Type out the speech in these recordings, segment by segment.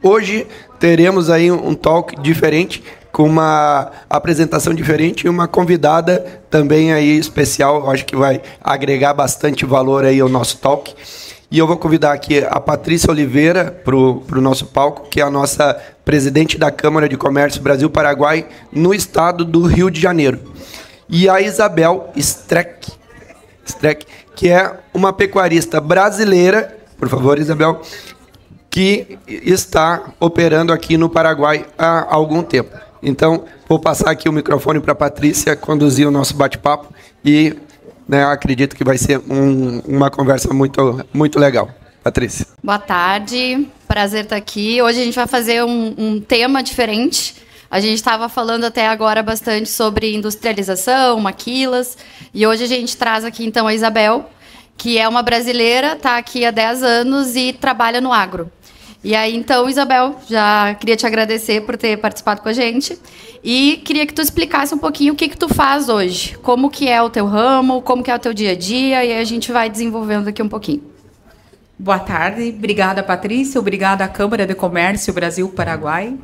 Hoje teremos aí um talk diferente, com uma apresentação diferente e uma convidada também aí especial, acho que vai agregar bastante valor aí ao nosso talk. E eu vou convidar aqui a Patrícia Oliveira para o nosso palco, que é a nossa presidente da Câmara de Comércio Brasil-Paraguai no estado do Rio de Janeiro. E a Isabel Streck, que é uma pecuarista brasileira, por favor, Isabel, que está operando aqui no Paraguai há algum tempo. Então, vou passar aqui o microfone para a Patrícia conduzir o nosso bate-papo e acredito que vai ser uma conversa muito legal. Patrícia. Boa tarde, prazer estar aqui. Hoje a gente vai fazer um tema diferente. A gente estava falando até agora bastante sobre industrialização, maquilas, e hoje a gente traz aqui então a Isabel, que é uma brasileira, está aqui há 10 anos e trabalha no agro. E aí, então, Isabel, já queria te agradecer por ter participado com a gente e queria que tu explicasse um pouquinho o que tu faz hoje, como que é o teu ramo, como que é o teu dia a dia, e aí a gente vai desenvolvendo aqui um pouquinho. Boa tarde, obrigada, Patrícia, obrigada à Câmara de Comércio Brasil-Paraguai.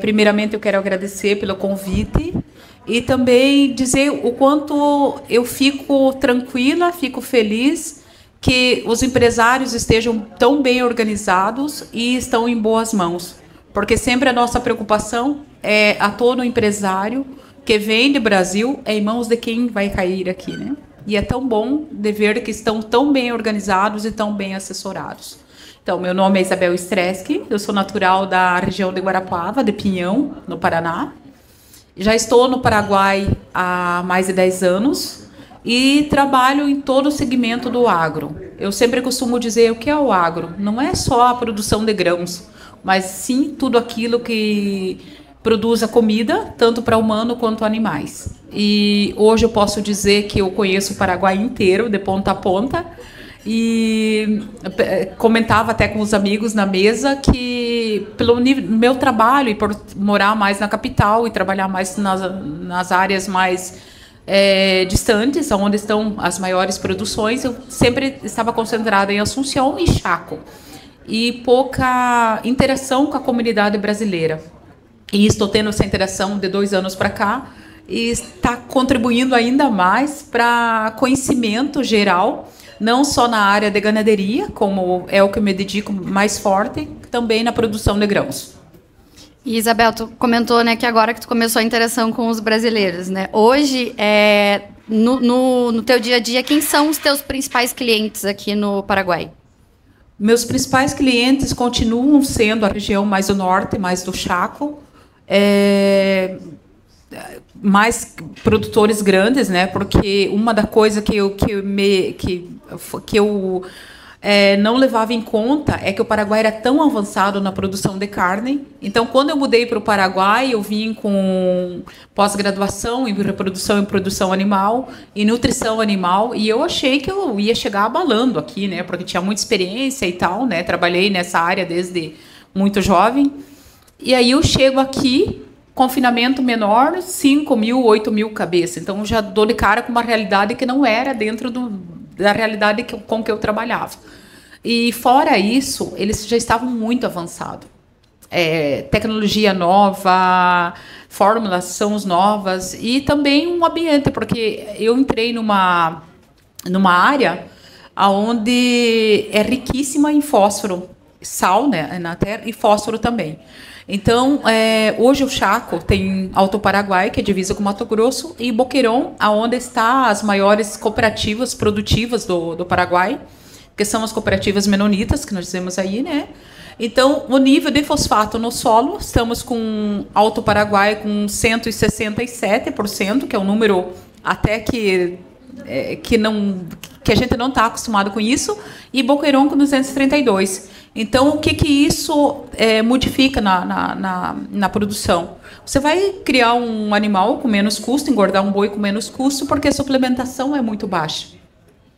Primeiramente, eu quero agradecer pelo convite e também dizer o quanto eu fico tranquila, fico feliz que os empresários estejam tão bem organizados e estão em boas mãos. Porque sempre a nossa preocupação é a todo empresário que vem do Brasil é em mãos de quem vai cair aqui, né? E é tão bom de ver que estão tão bem organizados e tão bem assessorados. Então, meu nome é Isabel Streck, eu sou natural da região de Guarapuava, de Pinhão, no Paraná. Já estou no Paraguai há mais de 10 anos, e trabalho em todo o segmento do agro. Eu sempre costumo dizer o que é o agro. Não é só a produção de grãos, mas sim tudo aquilo que produz a comida, tanto para humano quanto animais. E hoje eu posso dizer que eu conheço o Paraguai inteiro, de ponta a ponta, e comentava até com os amigos na mesa que, pelo meu trabalho e por morar mais na capital e trabalhar mais nas áreas mais distantes, onde estão as maiores produções, eu sempre estava concentrada em Assunção e Chaco, e pouca interação com a comunidade brasileira. E estou tendo essa interação de 2 anos para cá, e está contribuindo ainda mais para conhecimento geral, não só na área de ganaderia, como é o que eu me dedico mais forte, também na produção de grãos. E, Isabel, tu comentou, né, que agora que tu começou a interação com os brasileiros, né? Hoje, no teu dia a dia, quem são os teus principais clientes aqui no Paraguai? Meus principais clientes continuam sendo a região mais do norte, mais do Chaco, mais produtores grandes, né? Porque uma da coisa que eu não levava em conta é que o Paraguai era tão avançado na produção de carne. Então, quando eu mudei para o Paraguai, eu vim com pós-graduação em reprodução e produção animal e nutrição animal, e eu achei que eu ia chegar abalando aqui, né? Porque tinha muita experiência e tal, né? Trabalhei nessa área desde muito jovem. E aí eu chego aqui, confinamento menor, 5.000, 8.000 cabeças. Então, já dou de cara com uma realidade que não era dentro da realidade com que eu trabalhava. E, fora isso, eles já estavam muito avançados. Tecnologia nova, formulações novas e também um ambiente, porque eu entrei numa área onde é riquíssima em fósforo, sal, né, na terra, e fósforo também. Então, hoje o Chaco tem Alto Paraguai, que é divisa com Mato Grosso, e Boqueirão, onde estão as maiores cooperativas produtivas do Paraguai, que são as cooperativas menonitas, que nós dizemos aí, né? Então, o nível de fosfato no solo, estamos com Alto Paraguai com 167%, que é um número até que a gente não está acostumado com isso, e Boqueirão com 232%. Então, o que isso modifica na produção? Você vai criar um animal com menos custo, engordar um boi com menos custo, porque a suplementação é muito baixa.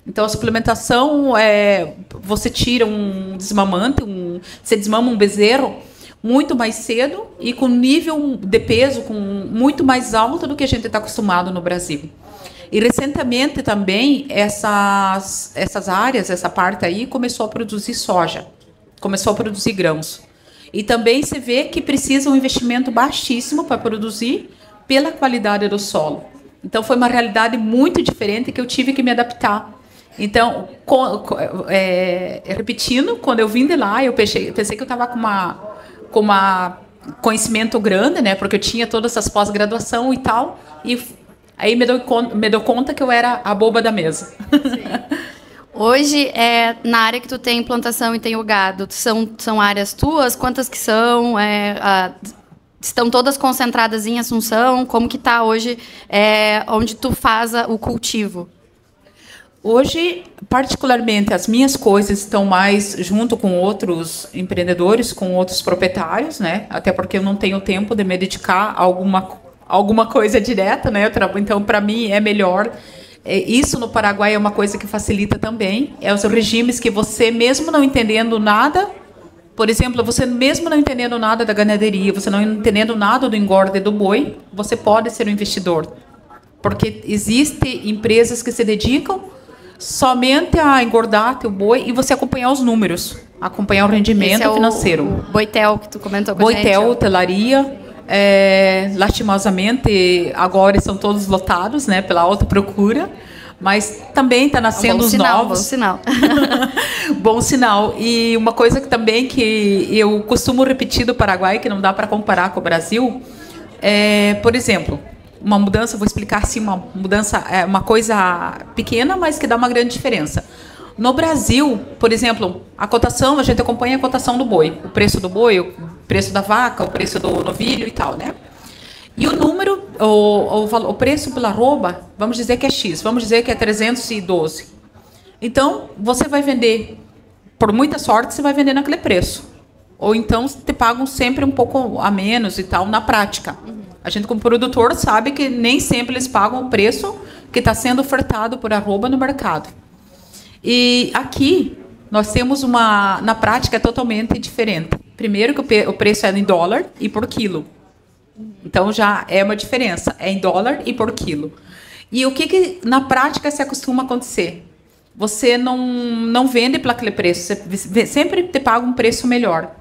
Então, a suplementação, você tira um desmamante, você desmama um bezerro muito mais cedo e com nível de peso muito mais alto do que a gente está acostumado no Brasil. E recentemente também essas áreas, essa parte aí, começou a produzir soja, começou a produzir grãos. E também se vê que precisa um investimento baixíssimo para produzir pela qualidade do solo. Então, foi uma realidade muito diferente que eu tive que me adaptar. Então, repetindo, quando eu vim de lá, eu pensei que eu estava com uma conhecimento grande, né? Porque eu tinha todas essas pós-graduação e tal. E aí me dou conta que eu era a boba da mesa. Hoje, na área que tu tem plantação e tem o gado, são áreas tuas? Quantas que são? Estão todas concentradas em Assunção? Como que está hoje onde tu faz o cultivo? Hoje, particularmente, as minhas coisas estão mais junto com outros empreendedores, com outros proprietários, né? Até porque eu não tenho tempo de me dedicar a alguma coisa direta, né? Então, para mim, é melhor. Isso no Paraguai é uma coisa que facilita também. Os regimes que você, mesmo não entendendo nada, por exemplo, você mesmo não entendendo nada da ganaderia, você não entendendo nada do engorde do boi, você pode ser um investidor. Porque existem empresas que se dedicam somente a engordar teu boi e você acompanhar os números, acompanhar o rendimento financeiro. O Boitel que tu comentou com a gente. Boitel, hotelaria, lastimosamente agora estão todos lotados, né, pela alta procura, mas também está nascendo os novos. Bom sinal. Bom sinal. E uma coisa que eu costumo repetir do Paraguai, que não dá para comparar com o Brasil, por exemplo, uma mudança, vou explicar assim, uma mudança, uma coisa pequena, mas que dá uma grande diferença. No Brasil, por exemplo, a cotação, a gente acompanha a cotação do boi, o preço do boi, o preço da vaca, o preço do novilho e tal, né? E o número, o preço pela arroba, vamos dizer que é X, vamos dizer que é 312. Então, você vai vender, por muita sorte, você vai vender naquele preço. Ou então, te pagam sempre um pouco a menos e tal, na prática. A gente, como produtor, sabe que nem sempre eles pagam o preço que está sendo ofertado por arroba no mercado. E aqui, nós temos na prática, totalmente diferente. Primeiro que o preço é em dólar e por quilo. Então, já é uma diferença. É em dólar e por quilo. E o que na prática se acostuma acontecer? Você não vende para aquele preço. Você sempre te paga um preço melhor.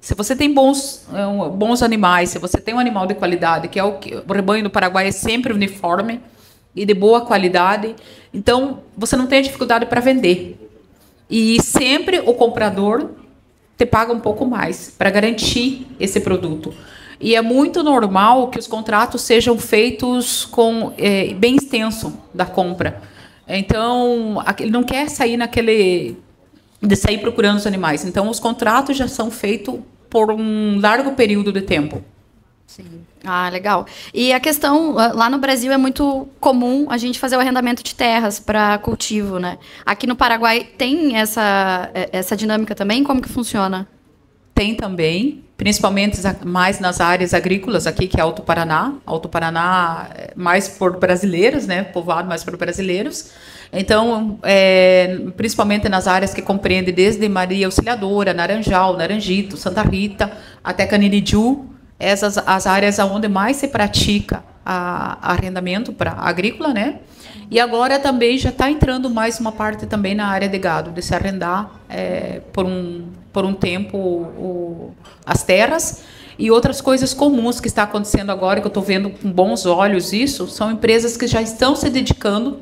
Se você tem bons animais, se você tem um animal de qualidade, que é o rebanho do Paraguai é sempre uniforme e de boa qualidade, então você não tem dificuldade para vender. E sempre o comprador te paga um pouco mais para garantir esse produto. E é muito normal que os contratos sejam feitos com bem extenso da compra. Então, ele não quer sair de sair procurando os animais. Então, os contratos já são feitos por um largo período de tempo. Sim. Ah, legal. E a questão, lá no Brasil é muito comum a gente fazer o arrendamento de terras para cultivo, né? Aqui no Paraguai tem essa dinâmica também? Como que funciona? Tem também, principalmente mais nas áreas agrícolas aqui, que é Alto Paraná. Alto Paraná mais por brasileiros, né? Povoado mais por brasileiros. Então, principalmente nas áreas que compreendem desde Maria Auxiliadora, Naranjal, Naranjito, Santa Rita, até Caniriju, as áreas onde mais se pratica arrendamento para agrícola, né? E agora também já está entrando mais uma parte também na área de gado, de se arrendar por um tempo as terras. E outras coisas comuns que está acontecendo agora, que eu estou vendo com bons olhos isso, são empresas que já estão se dedicando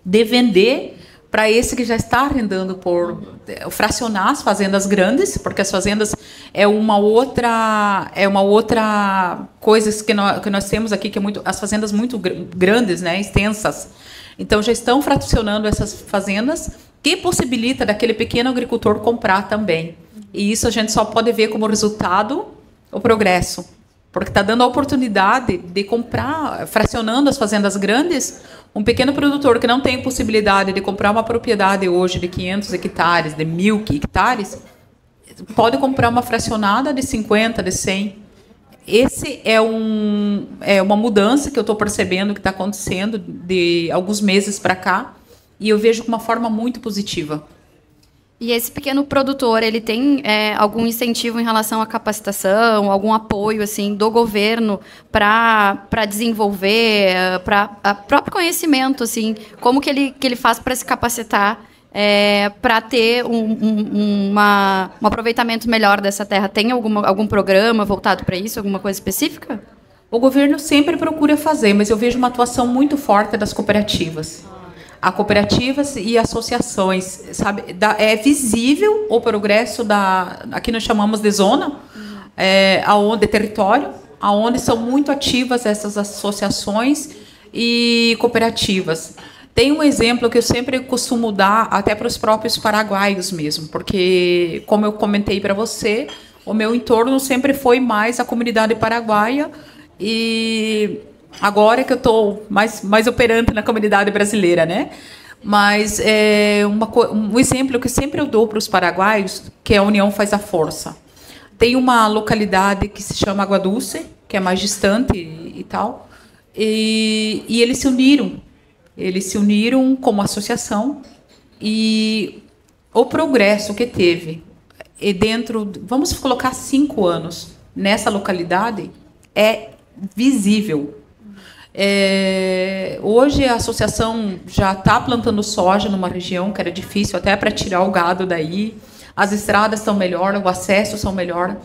de vender para esse que já está arrendando por fracionar as fazendas grandes, porque as fazendas é uma outra coisa que nós temos aqui, que é as fazendas muito grandes, né, extensas. Então já estão fracionando essas fazendas, que possibilita daquele pequeno agricultor comprar também. E isso a gente só pode ver como resultado o progresso, porque está dando a oportunidade de comprar, fracionando as fazendas grandes. Um pequeno produtor que não tem possibilidade de comprar uma propriedade hoje de 500 hectares, de 1.000 hectares, pode comprar uma fracionada de 50, de 100. Esse é uma mudança que eu estou percebendo que está acontecendo de alguns meses para cá, e eu vejo de uma forma muito positiva. E esse pequeno produtor, ele tem algum incentivo em relação à capacitação, algum apoio assim do governo para desenvolver, para próprio conhecimento, assim, como que ele faz para se capacitar para ter um aproveitamento melhor dessa terra? Tem algum programa voltado para isso, alguma coisa específica? O governo sempre procura fazer, mas eu vejo uma atuação muito forte das cooperativas. As cooperativas e associações, sabe? É visível o progresso aqui nós chamamos de zona, de território, aonde são muito ativas essas associações e cooperativas. Tem um exemplo que eu sempre costumo dar até para os próprios paraguaios mesmo, porque, como eu comentei para você, o meu entorno sempre foi mais a comunidade paraguaia e agora que eu estou mais operante na comunidade brasileira, né? Mas um exemplo que sempre eu dou para os paraguaios, que a união faz a força. Tem uma localidade que se chama Água Dulce, que é mais distante e tal, e eles se uniram. Eles se uniram como associação e o progresso que teve vamos colocar 5 anos nessa localidade é visível. Hoje a associação já está plantando soja numa região que era difícil até para tirar o gado daí. As estradas estão melhor, o acesso são melhor.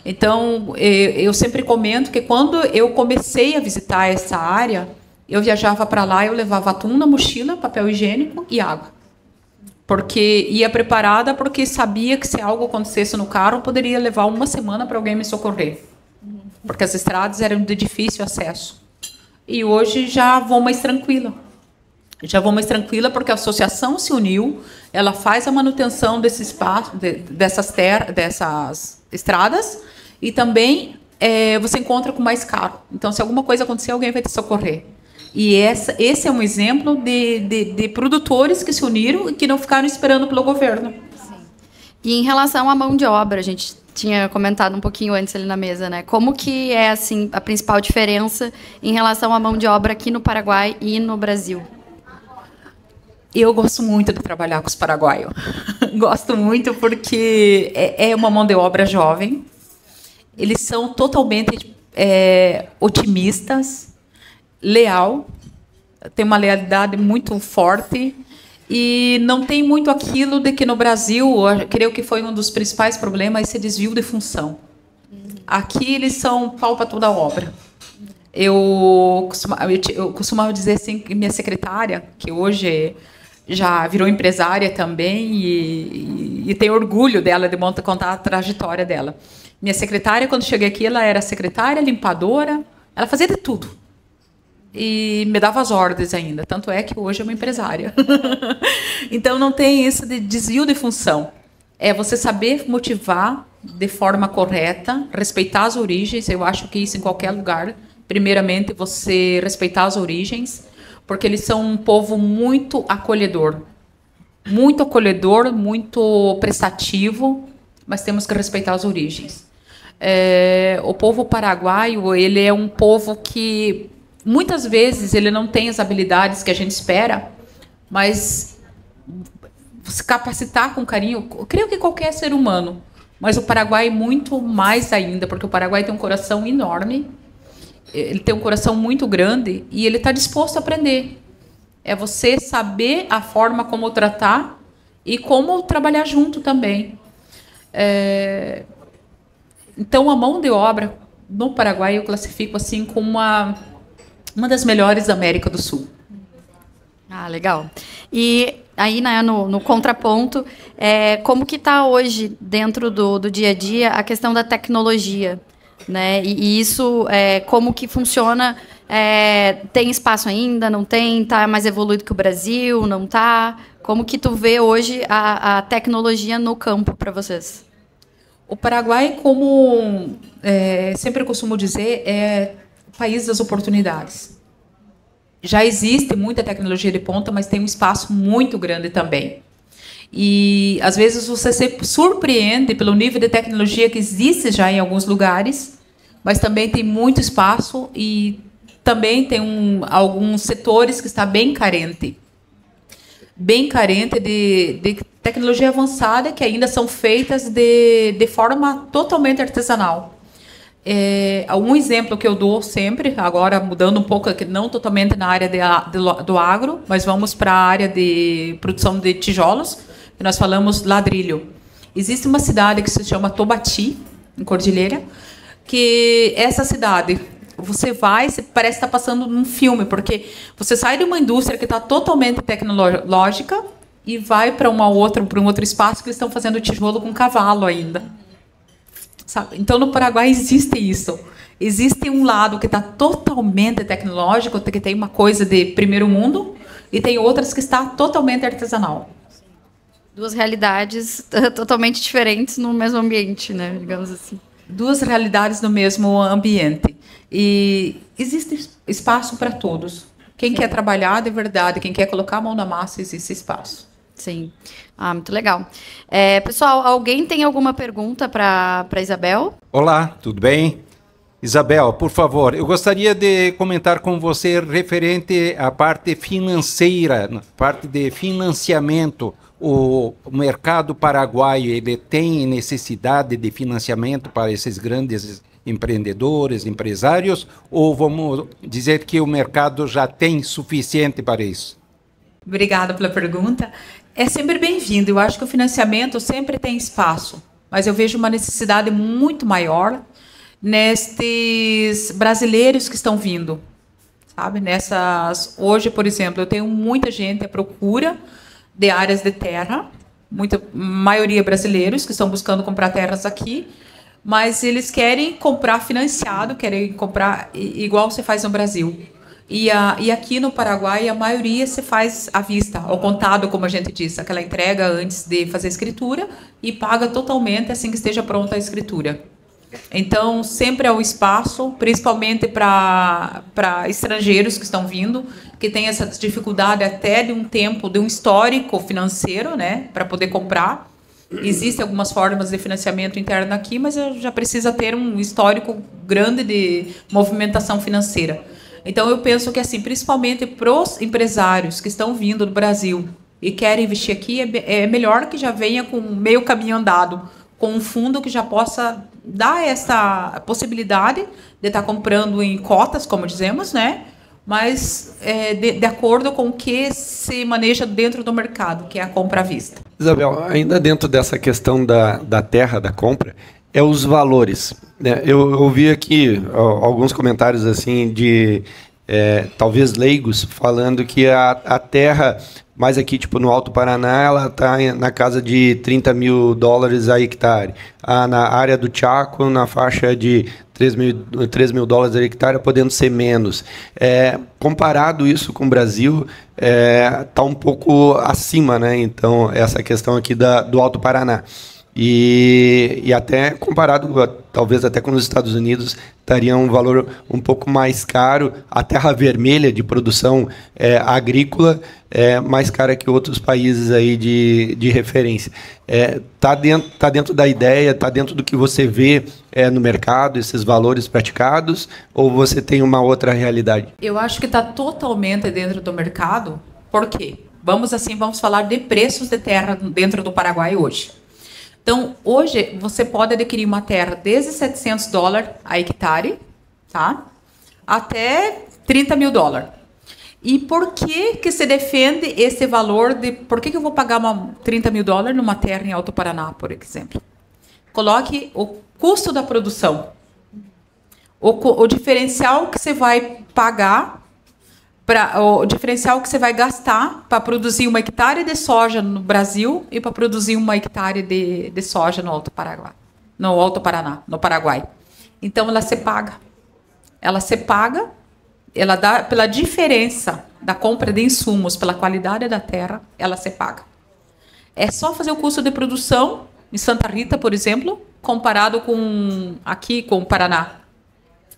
Então, eu sempre comento que quando eu comecei a visitar essa área, eu viajava para lá, eu levava atum na mochila, papel higiênico e água. Porque ia preparada, porque sabia que se algo acontecesse no carro, poderia levar uma semana para alguém me socorrer. Porque as estradas eram de difícil acesso. E hoje já vou mais tranquila. Já vou mais tranquila porque a associação se uniu, ela faz a manutenção desse espaço, dessas estradas, e também você encontra com mais carro. Então, se alguma coisa acontecer, alguém vai te socorrer. E esse é um exemplo de produtores que se uniram e que não ficaram esperando pelo governo. Sim. E em relação à mão de obra, a gente tinha comentado um pouquinho antes ali na mesa, né? Como que é assim a principal diferença em relação à mão de obra aqui no Paraguai e no Brasil? Eu gosto muito de trabalhar com os paraguaios. Gosto muito porque é uma mão de obra jovem. Eles são totalmente otimistas, leal, tem uma lealidade muito forte e não tem muito aquilo de que no Brasil, eu creio que foi um dos principais problemas, esse desvio de função. Aqui eles são pau para toda a obra. Eu costumava dizer assim que minha secretária, que hoje já virou empresária também e tem orgulho dela de contar a trajetória dela. Minha secretária, quando cheguei aqui, ela era secretária, limpadora, ela fazia de tudo. E me dava as ordens ainda. Tanto é que hoje é uma empresária. Então, não tem isso de desvio de função. É você saber motivar de forma correta, respeitar as origens. Eu acho que isso em qualquer lugar. Primeiramente, você respeitar as origens, porque eles são um povo muito acolhedor. Muito acolhedor, muito prestativo, mas temos que respeitar as origens. O povo paraguaio, ele é um povo que muitas vezes ele não tem as habilidades que a gente espera, mas se capacitar com carinho, eu creio que qualquer ser humano, mas o Paraguai muito mais ainda, porque o Paraguai tem um coração enorme, ele tem um coração muito grande e ele está disposto a aprender. É você saber a forma como tratar e como trabalhar junto também. Então, a mão de obra no Paraguai eu classifico assim como uma das melhores da América do Sul. Ah, legal. E aí, né, no contraponto, como que está hoje, dentro do dia a dia, a questão da tecnologia? Né? E isso, como que funciona? Tem espaço ainda? Não tem? Está mais evoluído que o Brasil? Não está? Como que tu vê hoje a tecnologia no campo para vocês? O Paraguai, como sempre eu costumo dizer, é o país das oportunidades. Já existe muita tecnologia de ponta, mas tem um espaço muito grande também. E, às vezes, você se surpreende pelo nível de tecnologia que existe já em alguns lugares, mas também tem muito espaço e também tem alguns setores que está bem carente de tecnologia avançada que ainda são feitas de forma totalmente artesanal. Um exemplo que eu dou sempre, agora mudando um pouco, não totalmente na área do agro, mas vamos para a área de produção de tijolos, que nós falamos ladrilho. Existe uma cidade que se chama Tobati, em Cordilheira, que essa cidade, você parece estar passando num filme, porque você sai de uma indústria que está totalmente tecnológica e vai para um outro espaço que eles estão fazendo tijolo com cavalo ainda. Sabe? Então, no Paraguai existe isso. Existe um lado que está totalmente tecnológico, que tem uma coisa de primeiro mundo, e tem outras que está totalmente artesanal. Duas realidades totalmente diferentes no mesmo ambiente, né? Digamos assim. Duas realidades no mesmo ambiente. E existe espaço para todos. Quem quer trabalhar de verdade, quem quer colocar a mão na massa, existe espaço. Sim. Muito legal. Pessoal, alguém tem alguma pergunta para Isabel? Olá, tudo bem? Isabel, por favor, eu gostaria de comentar com você referente à parte financeira, parte de financiamento. O mercado paraguaio, ele tem necessidade de financiamento para esses grandes empreendedores, empresários, ou vamos dizer que o mercado já tem suficiente para isso? Obrigada pela pergunta. É sempre bem-vindo. Eu acho que o financiamento sempre tem espaço, mas eu vejo uma necessidade muito maior nestes brasileiros que estão vindo, sabe? Hoje, por exemplo, eu tenho muita gente à procura de áreas de terra, maioria brasileiros que estão buscando comprar terras aqui, mas eles querem comprar financiado, querem comprar igual você faz no Brasil. E aqui no Paraguai, a maioria se faz à vista, ao contado, como a gente diz, aquela entrega antes de fazer a escritura e paga totalmente assim que esteja pronta a escritura. Então, sempre é o espaço, principalmente para estrangeiros que estão vindo, que tem essa dificuldade até de um tempo, de um histórico financeiro, né, para poder comprar. Existem algumas formas de financiamento interno aqui, mas já precisa ter um histórico grande de movimentação financeira. Então, eu penso que, assim, principalmente para os empresários que estão vindo do Brasil e querem investir aqui, é melhor que já venha com meio caminho andado, com um fundo que já possa dar essa possibilidade de estar comprando em cotas, como dizemos, né? Mas de acordo com o que se maneja dentro do mercado, que é a compra à vista. Isabel, ainda dentro dessa questão da terra, da compra, os valores, né? Eu ouvi aqui alguns comentários assim de talvez leigos falando que a terra, mais aqui tipo no Alto Paraná, ela está na casa de $30.000 a hectare. Na área do Chaco, na faixa de $3.000 a hectare, podendo ser menos. Comparado isso com o Brasil, está um pouco acima, né? Então, essa questão aqui do Alto Paraná. E até comparado, talvez até com os Estados Unidos, estaria um valor um pouco mais caro. A terra vermelha de produção agrícola é mais cara que outros países aí de referência. Tá dentro da ideia, está dentro do que você vê no mercado, esses valores praticados, ou você tem uma outra realidade? Eu acho que está totalmente dentro do mercado. Por quê? Vamos falar de preços de terra dentro do Paraguai hoje. Então, hoje, você pode adquirir uma terra desde $700 a hectare, tá? Até $30.000. E por que se defende esse valor de... Por que eu vou pagar $30.000 numa terra em Alto Paraná, por exemplo? Coloque o custo da produção. O diferencial que você vai pagar... o diferencial que você vai gastar para produzir uma hectare de soja no Brasil e para produzir uma hectare de soja no Alto Paraná, no Paraguai. Então, ela se paga. Ela dá pela diferença da compra de insumos, pela qualidade da terra, ela se paga. É só fazer o custo de produção em Santa Rita, por exemplo, comparado com o Paraná.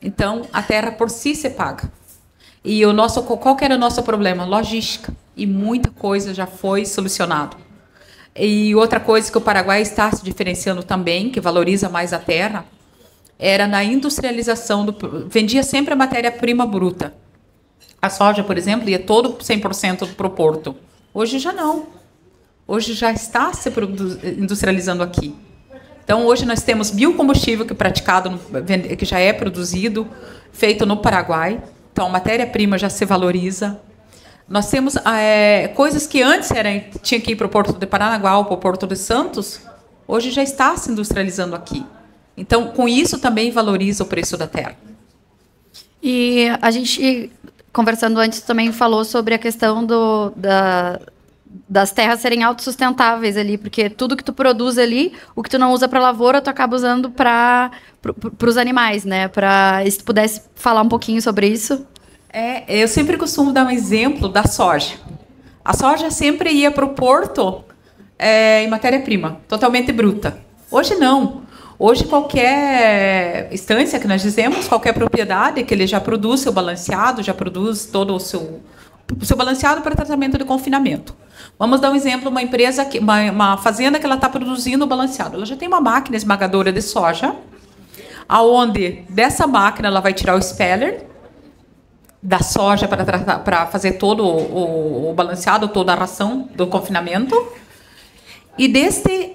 Então, a terra por si se paga. E qual que era o nosso problema? Logística. E muita coisa já foi solucionado. E outra coisa que o Paraguai está se diferenciando também, que valoriza mais a terra, era na industrialização. Vendia sempre a matéria-prima bruta. A soja, por exemplo, ia todo 100% para o porto. Hoje já não. Hoje já está se industrializando aqui. Então, hoje nós temos biocombustível que já é produzido, feito no Paraguai. Então, a matéria-prima já se valoriza. Nós temos coisas que antes tinha que ir para o Porto de Paranaguá ou para o Porto de Santos, hoje já está se industrializando aqui. Então, com isso também valoriza o preço da terra. E a gente, conversando antes, também falou sobre a questão das terras serem autossustentáveis ali, porque tudo que tu produz ali, o que tu não usa para lavoura, tu acaba usando para os animais, né? Se tu pudesse falar um pouquinho sobre isso. Eu sempre costumo dar um exemplo da soja. A soja sempre ia para o porto em matéria-prima, totalmente bruta. Hoje não. Hoje qualquer estância que nós dizemos, qualquer propriedade que ele já produz seu balanceado, já produz todo o seu balanceado para tratamento de confinamento. Vamos dar um exemplo, uma fazenda que ela está produzindo o balanceado. Ela já tem uma máquina esmagadora de soja, aonde dessa máquina ela vai tirar o speller da soja para fazer todo o balanceado, toda a ração do confinamento. E desse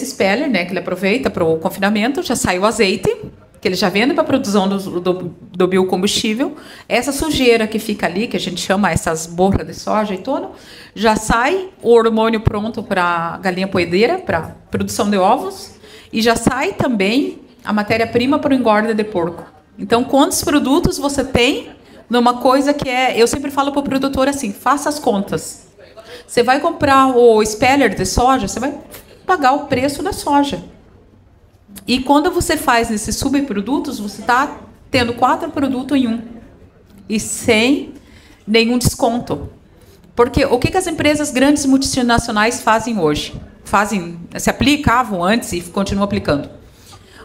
speller, né, que ele aproveita para o confinamento, já sai o azeite, que ele já vende para a produção do biocombustível. Essa sujeira que fica ali, que a gente chama essas borras de soja e tudo, já sai o hormônio pronto para a galinha poedeira, para produção de ovos, e já sai também a matéria-prima para o engorde de porco. Então, quantos produtos você tem numa coisa que eu sempre falo para o produtor assim, faça as contas. Você vai comprar o speller de soja, você vai pagar o preço da soja. E quando você faz esses subprodutos, você está tendo 4 produtos em um. E sem nenhum desconto. Porque o que as empresas grandes multinacionais fazem hoje? Se aplicavam antes e continuam aplicando.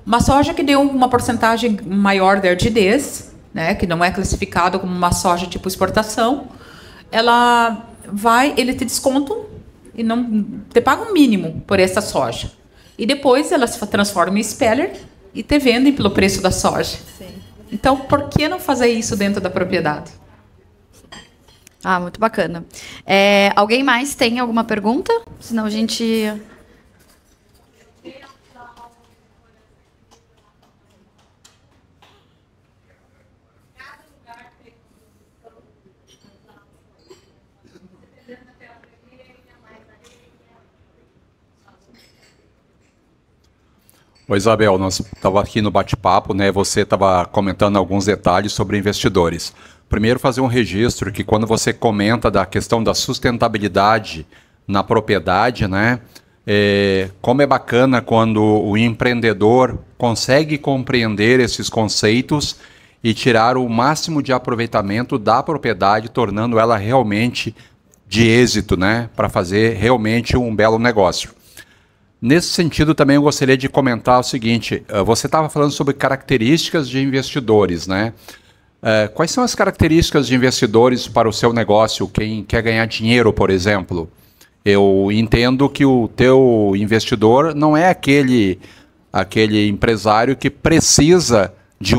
Uma soja que deu uma porcentagem maior de ardidez, né, que não é classificada como uma soja tipo exportação, ele te desconta e não te paga um mínimo por essa soja. E depois ela se transforma em speller e te vendem pelo preço da soja. Sim. Então, por que não fazer isso dentro da propriedade? Muito bacana. Alguém mais tem alguma pergunta? Senão a gente... Oi, Isabel, nós estávamos aqui no bate-papo, né? Você estava comentando alguns detalhes sobre investidores. Primeiro, fazer um registro que quando você comenta da questão da sustentabilidade na propriedade, né? Como é bacana quando o empreendedor consegue compreender esses conceitos e tirar o máximo de aproveitamento da propriedade, tornando ela realmente de êxito, né? Para fazer realmente um belo negócio. Nesse sentido, também eu gostaria de comentar o seguinte, você estava falando sobre características de investidores, né? Quais são as características de investidores para o seu negócio, quem quer ganhar dinheiro, por exemplo? Eu entendo que o teu investidor não é aquele empresário que precisa de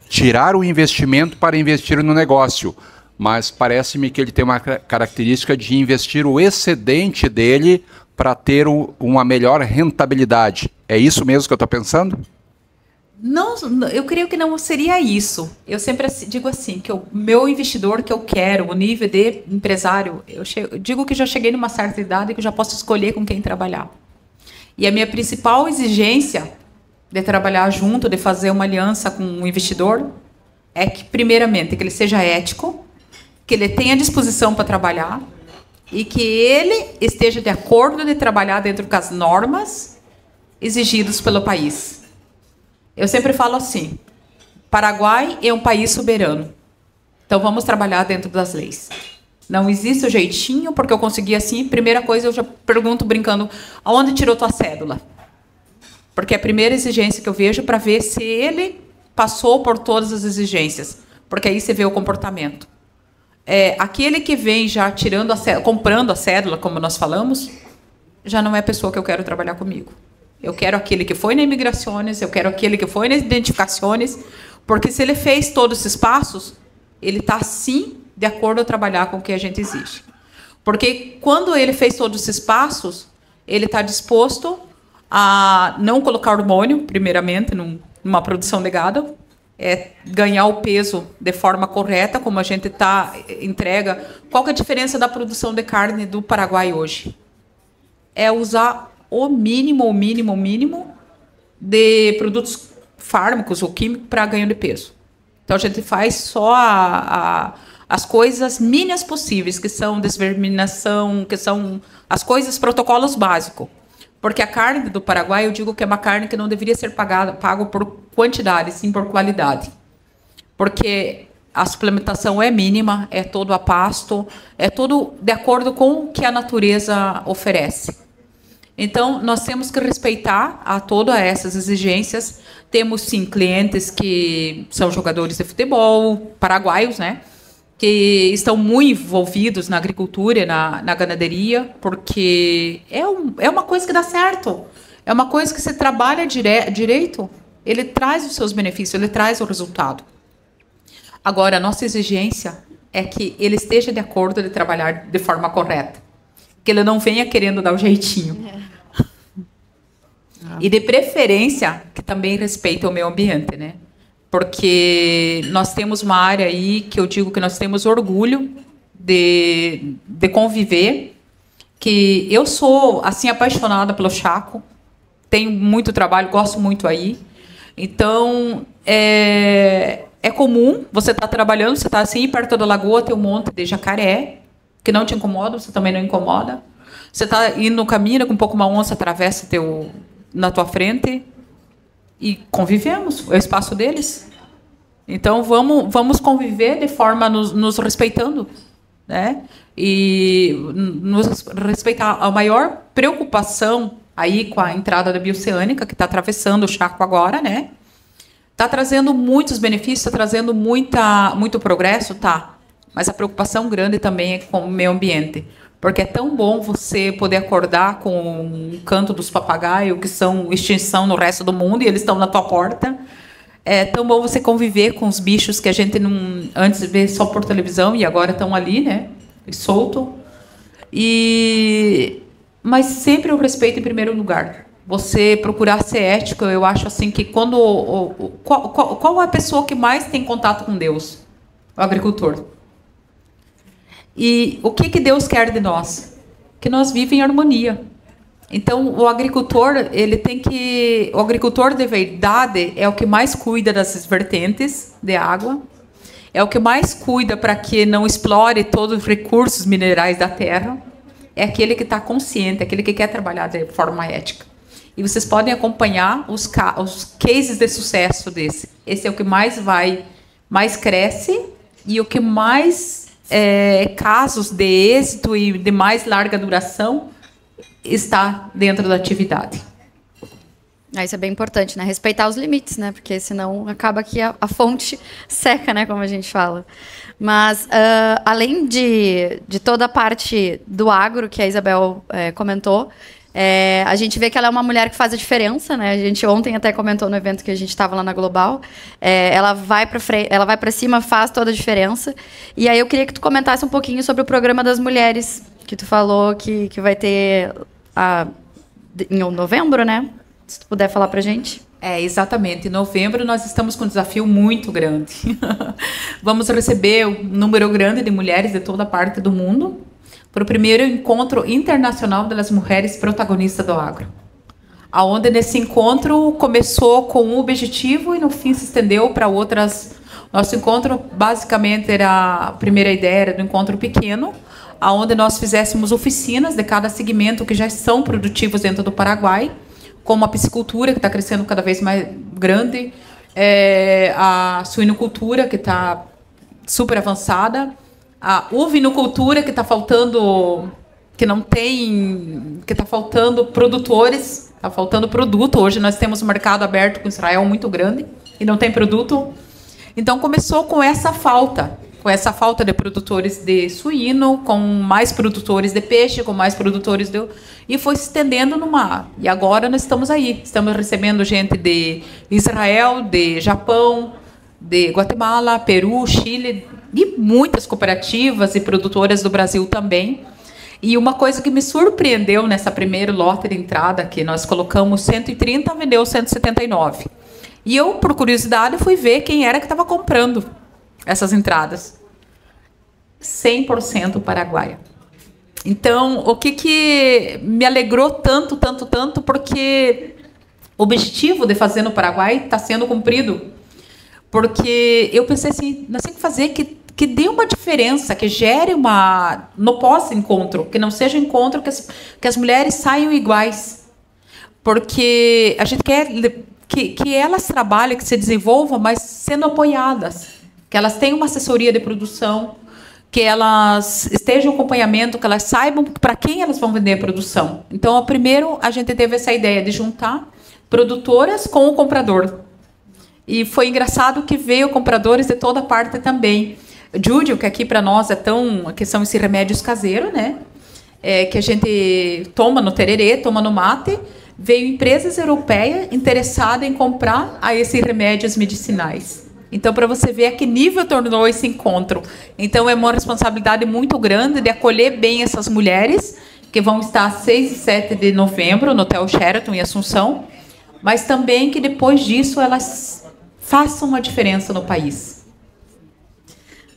tirar o investimento para investir no negócio, mas parece-me que ele tem uma característica de investir o excedente dele para ter uma melhor rentabilidade. É isso mesmo que eu estou pensando? Não, eu creio que não seria isso. Eu sempre digo assim, que o meu investidor que eu quero, o nível de empresário, eu digo que já cheguei numa certa idade que eu já posso escolher com quem trabalhar. E a minha principal exigência de trabalhar junto, de fazer uma aliança com um investidor, é que, primeiramente, que ele seja ético, que ele tenha disposição para trabalhar, e que ele esteja de acordo de trabalhar dentro das normas exigidas pelo país. Eu sempre falo assim, Paraguai é um país soberano, então vamos trabalhar dentro das leis. Não existe o jeitinho, porque eu consegui assim, primeira coisa eu já pergunto brincando, aonde tirou tua cédula? Porque é a primeira exigência que eu vejo para ver se ele passou por todas as exigências, porque aí você vê o comportamento. Aquele que vem já comprando a cédula, como nós falamos, já não é a pessoa que eu quero trabalhar comigo. Eu quero aquele que foi na imigrações, eu quero aquele que foi nas identificações, porque se ele fez todos esses passos, ele está, sim, de acordo a trabalhar com o que a gente exige. Porque quando ele fez todos esses passos, ele está disposto a não colocar hormônio, primeiramente, numa produção de gado, ganhar o peso de forma correta, como a gente entrega. Qual que é a diferença da produção de carne do Paraguai hoje? É usar o mínimo de produtos fármacos ou químicos para ganho de peso. Então, a gente faz só as coisas mínimas possíveis, que são desverminação, que são as coisas, protocolos básicos. Porque a carne do Paraguai, eu digo que é uma carne que não deveria ser pago por quantidade, sim por qualidade. Porque a suplementação é mínima, é todo a pasto, é tudo de acordo com o que a natureza oferece. Então, nós temos que respeitar a todas essas exigências. Temos, sim, clientes que são jogadores de futebol, paraguaios, né? Que estão muito envolvidos na agricultura e na ganaderia, porque é uma coisa que dá certo. É uma coisa que você trabalha direito, ele traz os seus benefícios, ele traz o resultado. Agora, a nossa exigência é que ele esteja de acordo de trabalhar de forma correta. Que ele não venha querendo dar o jeitinho. E, de preferência, que também respeite o meio ambiente, né? Porque nós temos uma área aí que eu digo que nós temos orgulho de conviver, que eu sou, assim, apaixonada pelo Chaco, tenho muito trabalho, gosto muito aí. Então, é comum você estar trabalhando, você está assim, perto da lagoa, tem um monte de jacaré, que não te incomoda, você também não incomoda. Você está indo no caminho, com um pouco uma onça atravessa na tua frente e convivemos, é o espaço deles. Então, vamos conviver de forma nos respeitando, né? E nos respeitar. A maior preocupação aí com a entrada da bioceânica, que está atravessando o Chaco agora, né? Está trazendo muitos benefícios, está trazendo muito progresso, tá? Mas a preocupação grande também é com o meio ambiente. Porque é tão bom você poder acordar com o canto dos papagaios, que são extinção no resto do mundo, e eles estão na tua porta. É tão bom você conviver com os bichos que a gente não antes vê só por televisão, e agora estão ali, né? Solto. Mas sempre o respeito em primeiro lugar. Você procurar ser ético, eu acho assim que quando... Qual é a pessoa que mais tem contato com Deus? O agricultor. E o que Deus quer de nós? Que nós vivemos em harmonia. Então, o agricultor de verdade é o que mais cuida das vertentes de água, é o que mais cuida para que não explore todos os recursos minerais da terra, é aquele que está consciente, é aquele que quer trabalhar de forma ética. E vocês podem acompanhar os cases de sucesso desse. Esse é o que mais cresce e o que mais... casos de êxito e de mais larga duração está dentro da atividade. Isso é bem importante, né? Respeitar os limites, né? Porque senão acaba que a fonte seca, né? Como a gente fala. Mas, além de toda a parte do agro que a Isabel comentou, a gente vê que ela é uma mulher que faz a diferença, né? A gente ontem até comentou no evento que a gente estava lá na Global. Ela vai para cima, faz toda a diferença. E aí eu queria que tu comentasse um pouquinho sobre o programa das mulheres, que tu falou que vai ter em novembro, né? Se tu puder falar para a gente. Exatamente. Em novembro nós estamos com um desafio muito grande. Vamos receber um número grande de mulheres de toda parte do mundo para o primeiro encontro internacional das mulheres protagonistas do agro. Aonde nesse encontro começou com um objetivo e no fim se estendeu para outras. Nosso encontro basicamente a primeira ideia era do encontro pequeno, aonde nós fizéssemos oficinas de cada segmento que já são produtivos dentro do Paraguai, como a piscicultura, que está crescendo cada vez mais grande, a suinocultura, que está super avançada, a ovinocultura, que está faltando, que está faltando produtores, está faltando produto. Hoje nós temos um mercado aberto com Israel muito grande e não tem produto. Então começou com essa falta de produtores de suíno, com mais produtores de peixe, com mais produtores e foi se estendendo e agora nós estamos aí, estamos recebendo gente de Israel, de Japão, de Guatemala, Peru, Chile, e muitas cooperativas e produtoras do Brasil também. E uma coisa que me surpreendeu nessa primeira lote de entrada, que nós colocamos 130, vendeu 179. E eu, por curiosidade, fui ver quem era que estava comprando essas entradas. 100% paraguaia. Então, o que me alegrou tanto, porque o objetivo de fazer no Paraguai está sendo cumprido. Porque eu pensei assim, nós temos que fazer que dê uma diferença, que gere no pós-encontro, que não seja um encontro que as mulheres saiam iguais. Porque a gente quer que elas trabalhem, que se desenvolvam, mas sendo apoiadas. Que elas tenham uma assessoria de produção, que elas estejam em acompanhamento, que elas saibam para quem elas vão vender a produção. Então, primeiro, a gente teve essa ideia de juntar produtoras com o comprador. E foi engraçado que veio compradores de toda parte também. Júdio, que aqui para nós que são esses remédios caseiros, né? Que a gente toma no tererê, toma no mate. Veio empresas europeias interessadas em comprar esses remédios medicinais. Então, para você ver a que nível tornou esse encontro. Então, é uma responsabilidade muito grande de acolher bem essas mulheres, que vão estar 6 e 7 de novembro no Hotel Sheraton, em Assunção, mas também que depois disso elas façam uma diferença no país.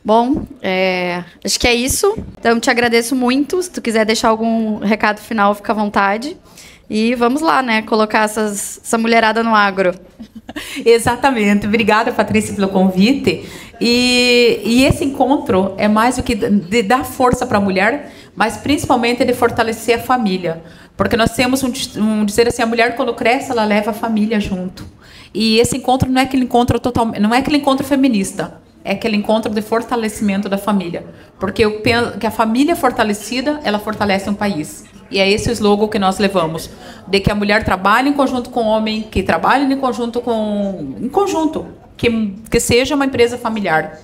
Bom, acho que é isso. Então, te agradeço muito. Se tu quiser deixar algum recado final, fica à vontade. E vamos lá, né? Colocar essa mulherada no agro. Exatamente. Obrigada, Patrícia, pelo convite. E esse encontro é mais do que de dar força para a mulher, mas principalmente de fortalecer a família. Porque nós temos dizer assim, a mulher quando cresce, ela leva a família junto. E esse encontro não é aquele encontro não é aquele encontro feminista. É aquele encontro de fortalecimento da família. Porque eu penso que a família fortalecida, ela fortalece um país. E é esse o slogan que nós levamos. De que a mulher trabalhe em conjunto com o homem, que trabalhe em conjunto que seja uma empresa familiar.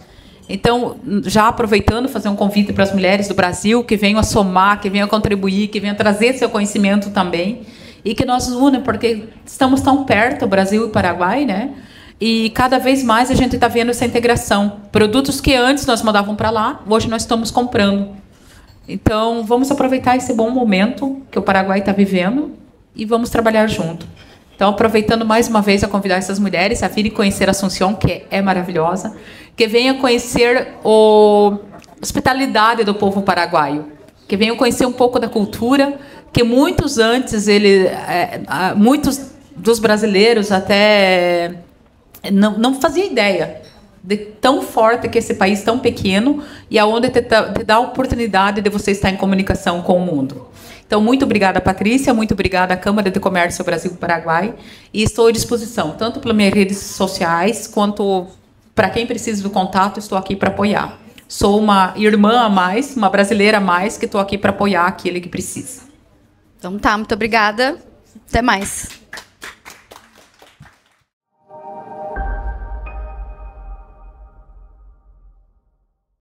Então, já aproveitando, fazer um convite para as mulheres do Brasil que venham a somar, que venham a contribuir, que venham a trazer seu conhecimento também. E que nós nos unam, porque estamos tão perto, Brasil e Paraguai, né? E cada vez mais a gente está vendo essa integração. Produtos que antes nós mandavam para lá, hoje nós estamos comprando. Então, vamos aproveitar esse bom momento que o Paraguai está vivendo e vamos trabalhar junto. Então, aproveitando mais uma vez a convidar essas mulheres a virem conhecer a Assunção, que é maravilhosa, que venham conhecer a hospitalidade do povo paraguaio, que venham conhecer um pouco da cultura, que muitos dos brasileiros até não faziam ideia de tão forte que esse país tão pequeno e aonde te dá a oportunidade de você estar em comunicação com o mundo. Então, muito obrigada, Patrícia, muito obrigada à Câmara de Comércio Brasil-Paraguai e estou à disposição, tanto pelas minhas redes sociais, quanto para quem precisa do contato, estou aqui para apoiar. Sou uma irmã a mais, uma brasileira a mais, que estou aqui para apoiar aquele que precisa. Então tá, muito obrigada. Até mais.